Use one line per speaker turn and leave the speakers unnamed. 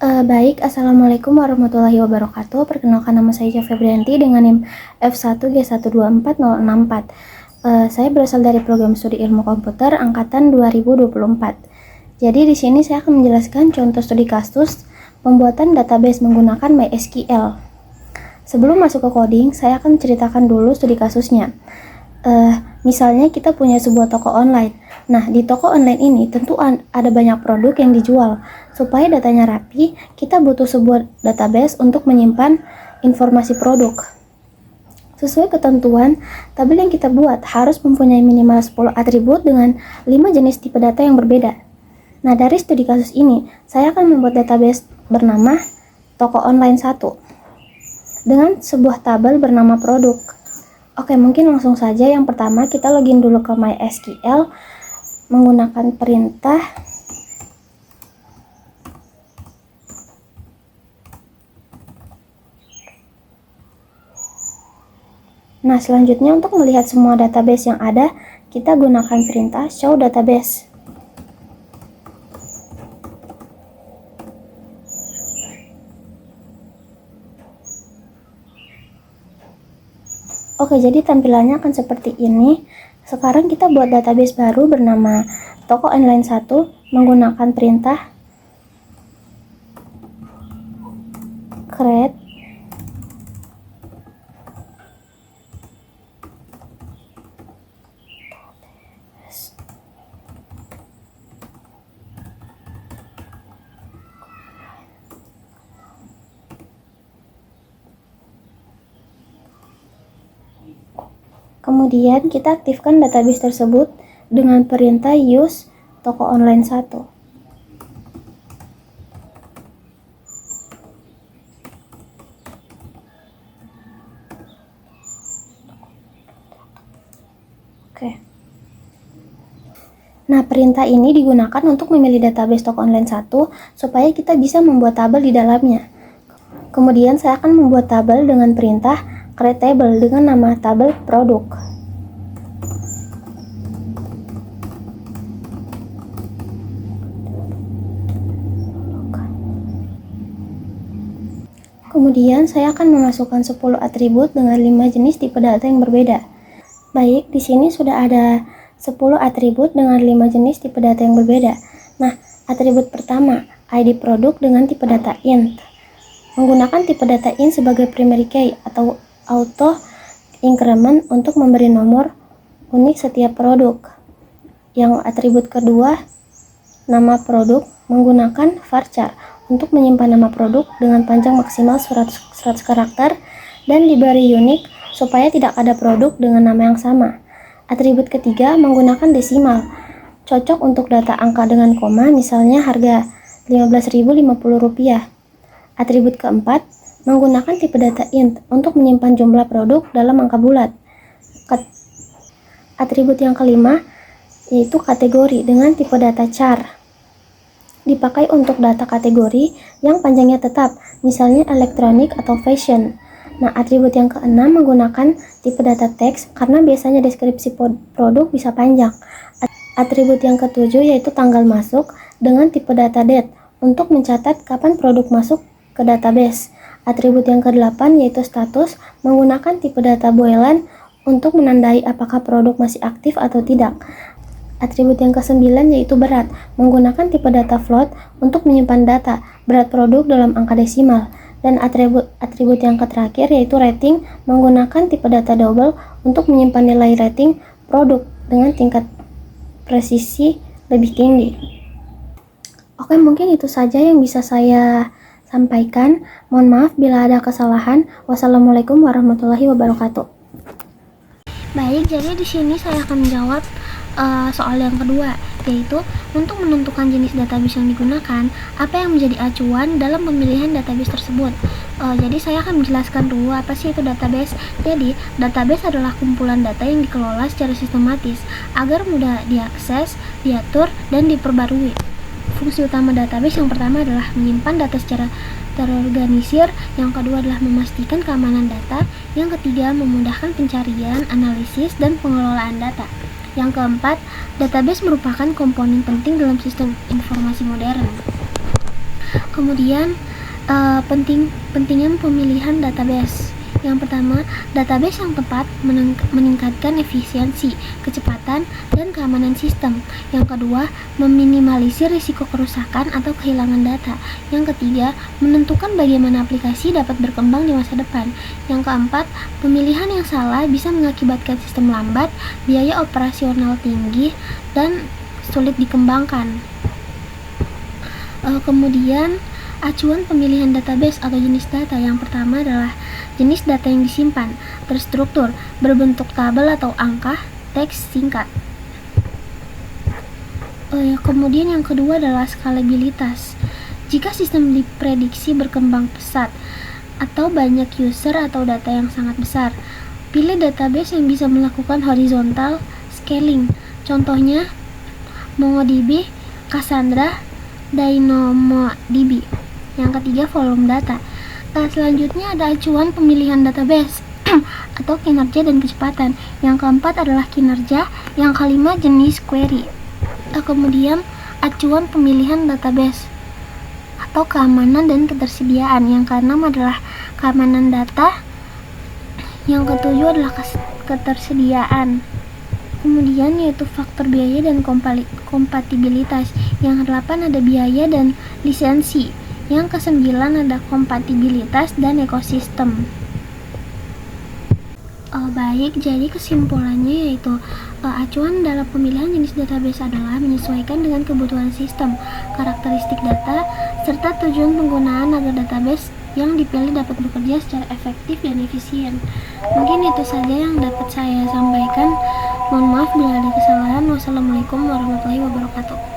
Baik, Assalamualaikum warahmatullahi wabarakatuh. Perkenalkan, nama saya Ija Febrianti dengan NIM F1G124064. Saya berasal dari program studi ilmu komputer angkatan 2024. Jadi di sini saya akan menjelaskan contoh studi kasus pembuatan database menggunakan MySQL. Sebelum masuk ke coding, saya akan ceritakan dulu studi kasusnya. Misalnya kita punya sebuah toko online. Nah, di toko online ini tentu ada banyak produk yang dijual. Supaya datanya rapi, kita butuh sebuah database untuk menyimpan informasi produk. Sesuai ketentuan, tabel yang kita buat harus mempunyai minimal 10 atribut dengan 5 jenis tipe data yang berbeda. Nah, dari studi kasus ini, saya akan membuat database bernama toko online 1 dengan sebuah tabel bernama produk. Oke, mungkin langsung saja. Yang pertama, kita login dulu ke MySQL menggunakan perintah Nah, selanjutnya untuk melihat semua database yang ada, kita gunakan perintah show database. Oke, jadi tampilannya akan seperti ini. Sekarang kita buat database baru bernama toko online 1 menggunakan perintah create. Kemudian kita aktifkan database tersebut dengan perintah use toko online 1. Oke. Nah, perintah ini digunakan untuk memilih database toko online 1 supaya kita bisa membuat tabel di dalamnya. Kemudian saya akan membuat tabel dengan perintah create table dengan nama tabel produk. Kemudian saya akan memasukkan 10 atribut dengan 5 jenis tipe data yang berbeda. Baik, di sini sudah ada 10 atribut dengan 5 jenis tipe data yang berbeda. Nah, atribut pertama, ID produk dengan tipe data int. Menggunakan tipe data int sebagai primary key atau auto increment untuk memberi nomor unik setiap produk. Yang atribut kedua, nama produk menggunakan varchar untuk menyimpan nama produk dengan panjang maksimal 100 karakter dan diberi unik supaya tidak ada produk dengan nama yang sama. Atribut ketiga menggunakan desimal, cocok untuk data angka dengan koma, misalnya harga Rp15.050. Atribut keempat menggunakan tipe data int untuk menyimpan jumlah produk dalam angka bulat. Atribut yang kelima yaitu kategori dengan tipe data char. Dipakai untuk data kategori yang panjangnya tetap, misalnya elektronik atau fashion. Nah, atribut yang keenam menggunakan tipe data teks karena biasanya deskripsi produk bisa panjang. Atribut yang ketujuh yaitu tanggal masuk dengan tipe data date untuk mencatat kapan produk masuk ke database. Atribut yang kedelapan yaitu status menggunakan tipe data boolean untuk menandai apakah produk masih aktif atau tidak. Atribut yang ke-9 yaitu berat, menggunakan tipe data float untuk menyimpan data berat produk dalam angka desimal. Dan atribut yang terakhir yaitu rating, menggunakan tipe data double untuk menyimpan nilai rating produk dengan tingkat presisi lebih tinggi. Oke, mungkin itu saja yang bisa saya sampaikan. Mohon maaf bila ada kesalahan. Wassalamualaikum warahmatullahi wabarakatuh. Baik, jadi di sini saya akan menjawab soal yang kedua, yaitu untuk menentukan jenis database yang digunakan, apa yang menjadi acuan dalam pemilihan database tersebut. Jadi saya akan menjelaskan dulu apa sih itu database. Jadi database adalah kumpulan data yang dikelola secara sistematis agar mudah diakses, diatur, dan diperbarui. Fungsi utama database yang pertama adalah menyimpan data secara terorganisir, yang kedua adalah memastikan keamanan data, yang ketiga memudahkan pencarian, analisis, dan pengelolaan data. Yang keempat, database merupakan komponen penting dalam sistem informasi modern. Kemudian pentingnya pemilihan database. Yang pertama, database yang tepat meningkatkan efisiensi, kecepatan, dan keamanan sistem. Yang kedua, meminimalisir risiko kerusakan atau kehilangan data. Yang ketiga, menentukan bagaimana aplikasi dapat berkembang di masa depan. Yang keempat, pemilihan yang salah bisa mengakibatkan sistem lambat, biaya operasional tinggi, dan sulit dikembangkan. Kemudian, acuan pemilihan database atau jenis data. Yang pertama adalah jenis data yang disimpan, terstruktur, berbentuk tabel atau angka, teks singkat. Kemudian yang kedua adalah skalabilitas. Jika sistem diprediksi berkembang pesat atau banyak user atau data yang sangat besar, pilih database yang bisa melakukan horizontal scaling. Contohnya MongoDB, Cassandra, DynamoDB. Yang ketiga, volume data. Selanjutnya ada acuan pemilihan database atau kinerja dan kecepatan. Yang keempat adalah kinerja. Yang kelima, jenis query. Kemudian acuan pemilihan database atau keamanan dan ketersediaan. Yang keenam adalah keamanan data. Yang ketujuh adalah ketersediaan. Kemudian yaitu faktor biaya dan kompatibilitas. Yang kedelapan ada biaya dan lisensi. Yang kesembilan ada kompatibilitas dan ekosistem. Baik, jadi kesimpulannya yaitu acuan dalam pemilihan jenis database adalah menyesuaikan dengan kebutuhan sistem, karakteristik data, serta tujuan penggunaan agar database yang dipilih dapat bekerja secara efektif dan efisien. Mungkin itu saja yang dapat saya sampaikan. Mohon maaf bila ada kesalahan. Wassalamualaikum warahmatullahi wabarakatuh.